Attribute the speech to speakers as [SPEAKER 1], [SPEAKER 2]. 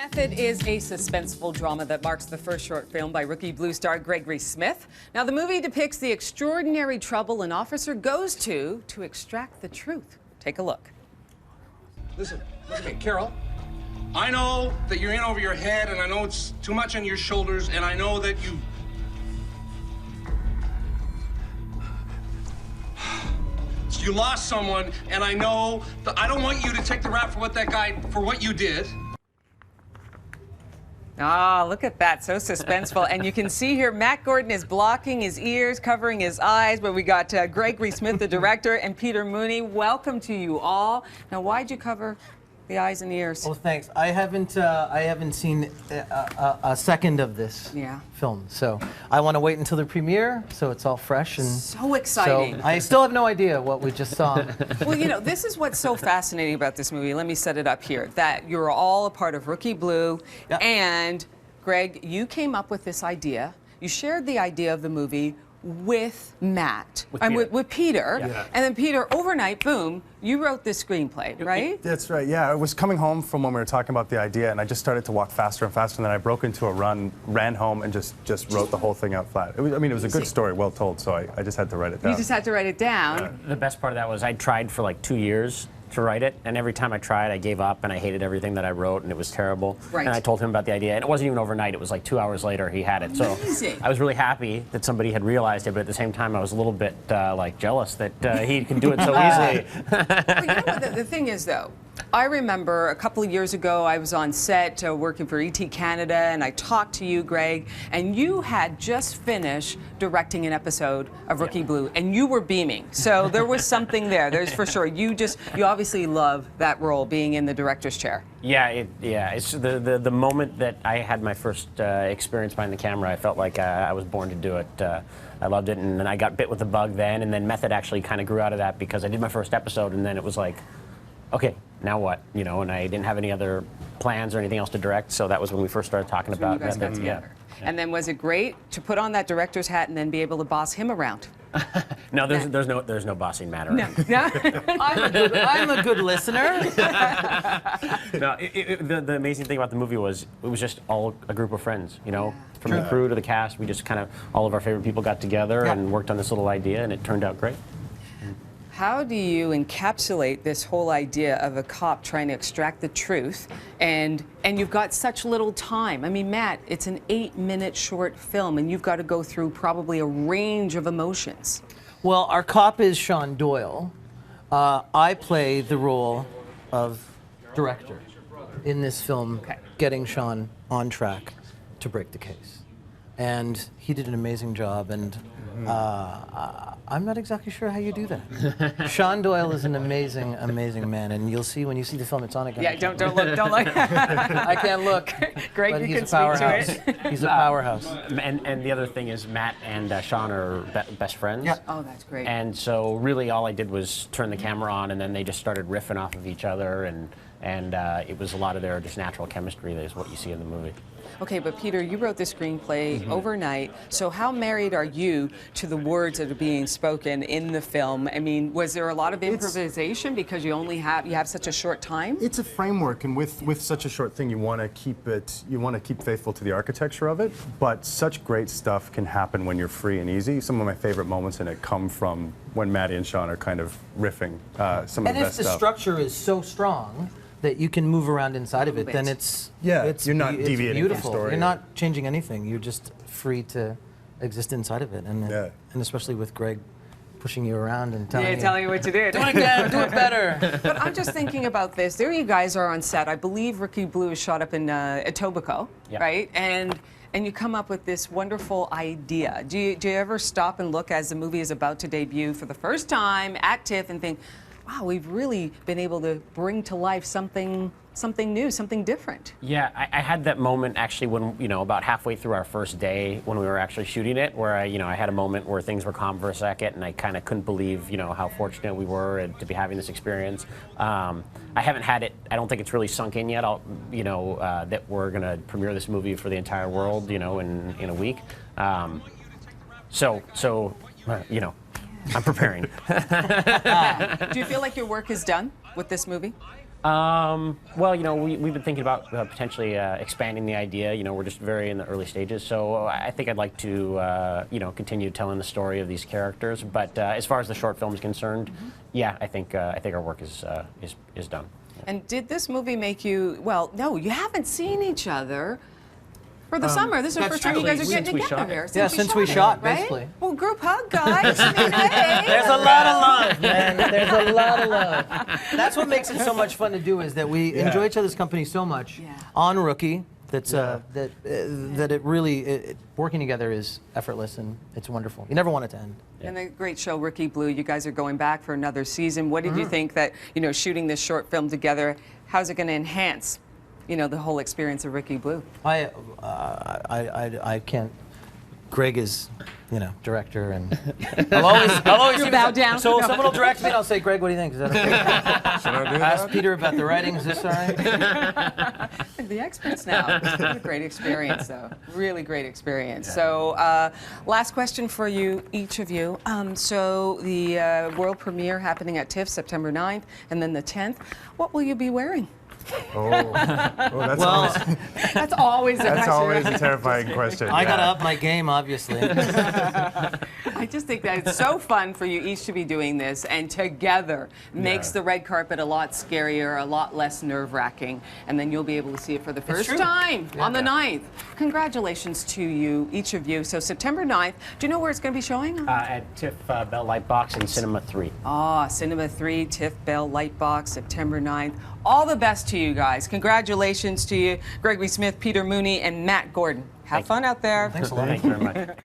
[SPEAKER 1] Method is a suspenseful drama that marks the first short film by rookie Blue star Gregory Smith. Now, the movie depicts the extraordinary trouble an officer goes to extract the truth. Take a look.
[SPEAKER 2] Listen, Carol. I know that you're in over your head, and I know it's too much on your shoulders, and I know that you lost someone, and I know that I don't want you to take the rap for what you did.
[SPEAKER 1] Ah, look at that, so suspenseful. And you can see here, Matt Gordon is blocking his ears, covering his eyes, but we got Gregory Smith, the director, and Peter Mooney. Welcome to you all. Now, why'd you cover the eyes and ears?
[SPEAKER 3] Oh, thanks. I haven't seen a second of this film, so I want to wait until the premiere, so it's all fresh and
[SPEAKER 1] so exciting.
[SPEAKER 3] So I still have no idea what we just saw.
[SPEAKER 1] Well, you know, this is what's so fascinating about this movie. Let me set it up here. That you're all a part of Rookie Blue, and Greg, you came up with this idea. You shared the idea of the movie with Matt, with Peter, and then Peter, overnight, boom, you wrote this screenplay, right?
[SPEAKER 4] That's right, yeah. I was coming home from when we were talking about the idea, and I just started to walk faster and faster, and then I broke into a run, ran home, and just wrote the whole thing out flat. It was, I mean, it was a good story, well told, so I just had to write it down.
[SPEAKER 1] You just had to write it down.
[SPEAKER 5] Yeah. The best part of that was I tried for like 2 years to write it, and every time I tried, I gave up, and I hated everything that I wrote, and it was terrible.
[SPEAKER 1] Right.
[SPEAKER 5] And I told him about the idea, and it wasn't even overnight. It was like 2 hours later he had it. So I was really happy that somebody had realized it, but at the same time, I was a little bit like jealous that he could do it so easily.
[SPEAKER 1] Well, you know what the thing is, though? I remember a couple of years ago, I was on set working for ET Canada, and I talked to you, Greg, and you had just finished directing an episode of Rookie Blue, and you were beaming. So there was something there. There's for sure. You obviously love that role, being in the director's chair.
[SPEAKER 5] Yeah, it's the moment that I had my first experience behind the camera, I felt like I was born to do it. I loved it, and then I got bit with the bug then, and then Method actually kind of grew out of that because I did my first episode, and then it was like, okay, now what? You know, and I didn't have any other plans or anything else to direct, so that was when we first started talking about
[SPEAKER 1] Method. Got together. And then was it great to put on that director's hat and then be able to boss him around?
[SPEAKER 5] No, there's no bossing Matt around.
[SPEAKER 1] No.
[SPEAKER 3] I'm a good listener.
[SPEAKER 5] No, the amazing thing about the movie was it was just all a group of friends, you know, from the crew to the cast. We just kind of, all of our favorite people got together and worked on this little idea, and it turned out great.
[SPEAKER 1] How do you encapsulate this whole idea of a cop trying to extract the truth, and you've got such little time? I mean, Matt, it's an 8-minute short film, and you've got to go through probably a range of emotions.
[SPEAKER 3] Well, our cop is Sean Doyle. I play the role of director in this film, getting Sean on track to break the case. And he did an amazing job, and I'm not exactly sure how you do that. Sean Doyle is an amazing, amazing man, and you'll see when you see the film. It's on again.
[SPEAKER 1] Yeah, don't look, don't look.
[SPEAKER 3] I can't look.
[SPEAKER 1] Greg,
[SPEAKER 3] but
[SPEAKER 1] you
[SPEAKER 3] he's
[SPEAKER 1] can
[SPEAKER 3] a powerhouse.
[SPEAKER 1] speak to it.
[SPEAKER 3] He's a powerhouse.
[SPEAKER 5] And the other thing is Matt and Sean are best friends.
[SPEAKER 3] Yeah.
[SPEAKER 1] Oh, that's great.
[SPEAKER 5] And so really all I did was turn the camera on, and then they just started riffing off of each other, and it was a lot of their just natural chemistry that is what you see in the movie.
[SPEAKER 1] Okay, but Peter, you wrote the screenplay overnight, so how married are you to the words that are being spoken in the film? I mean, was there a lot of improvisation because you have such a short time?
[SPEAKER 4] It's a framework, and with such a short thing, you want to keep faithful to the architecture of it, but such great stuff can happen when you're free and easy. Some of my favorite moments in it come from when Maddie and Sean are kind of riffing some of the best stuff.
[SPEAKER 3] And if the structure is so strong that you can move around inside of it, then it's
[SPEAKER 4] you're not deviating
[SPEAKER 3] beautiful.
[SPEAKER 4] from story.
[SPEAKER 3] You're not changing anything. You're just free to exist inside of it, and especially with Greg pushing you around and telling you
[SPEAKER 1] what to do.
[SPEAKER 3] Do it again, do it better.
[SPEAKER 1] But I'm just thinking about this. There you guys are on set. I believe Rookie Blue is shot up in Etobicoke, right? And you come up with this wonderful idea. Do you ever stop and look as the movie is about to debut for the first time at TIFF and think, wow, we've really been able to bring to life something new, something different? Yeah,
[SPEAKER 5] I had that moment actually when, you know, about halfway through our first day when we were actually shooting it, where I had a moment where things were calm for a second, and I kind of couldn't believe, how fortunate we were to be having this experience. I haven't had it. I don't think it's really sunk in yet. That we're gonna premiere this movie for the entire world, in a week. I'm preparing.
[SPEAKER 1] Do you feel like your work is done with this movie?
[SPEAKER 5] Well, we've been thinking about potentially expanding the idea. We're just very in the early stages, so I think I'd like to, continue telling the story of these characters. But as far as the short film is concerned, yeah, I think our work is done.
[SPEAKER 1] And did this movie make you? Well, no, you haven't seen each other for the summer. This is the first time you guys are getting together here.
[SPEAKER 3] Since we shot,
[SPEAKER 1] right?
[SPEAKER 3] basically.
[SPEAKER 1] Well, group hug, guys. I mean, hey.
[SPEAKER 3] There's a lot of love, man. There's a lot of love. That's what makes it so much fun to do, is that we enjoy each other's company so much.
[SPEAKER 1] Yeah.
[SPEAKER 3] On Rookie, that it really working together is effortless and it's wonderful. You never want it to end.
[SPEAKER 1] And the great show, Rookie Blue, you guys are going back for another season. What did you think that, shooting this short film together, how's it going to enhance, the whole experience of Rookie Blue?
[SPEAKER 3] I can't. Greg is, director, and I'll always
[SPEAKER 1] You bow down.
[SPEAKER 3] So
[SPEAKER 1] No.
[SPEAKER 3] someone will direct me, and I'll say, Greg, what do you think? Is that okay?
[SPEAKER 4] Should I do
[SPEAKER 3] Ask
[SPEAKER 4] that?
[SPEAKER 3] Peter about the writing. Is this all right?
[SPEAKER 1] The experts now. What a great experience, though. Really great experience. So, last question for you, each of you. So the world premiere happening at TIFF September 9th, and then the 10th. What will you be wearing?
[SPEAKER 4] That's
[SPEAKER 1] That's always a
[SPEAKER 4] that's
[SPEAKER 1] question.
[SPEAKER 4] always a terrifying question.
[SPEAKER 3] I gotta up my game, obviously.
[SPEAKER 1] I just think that it's so fun for you each to be doing this, and together makes the red carpet a lot scarier, a lot less nerve-wracking, and then you'll be able to see it for the first time on the 9th. Congratulations to you, each of you. So September 9th, do you know where it's going to be showing?
[SPEAKER 5] At TIFF Bell Lightbox and Cinema 3.
[SPEAKER 1] Cinema 3, TIFF Bell Lightbox, September 9th. All the best to you guys. Congratulations to you, Gregory Smith, Peter Mooney, and Matt Gordon. Have fun out there.
[SPEAKER 3] Thanks a lot.
[SPEAKER 5] Thank you very much.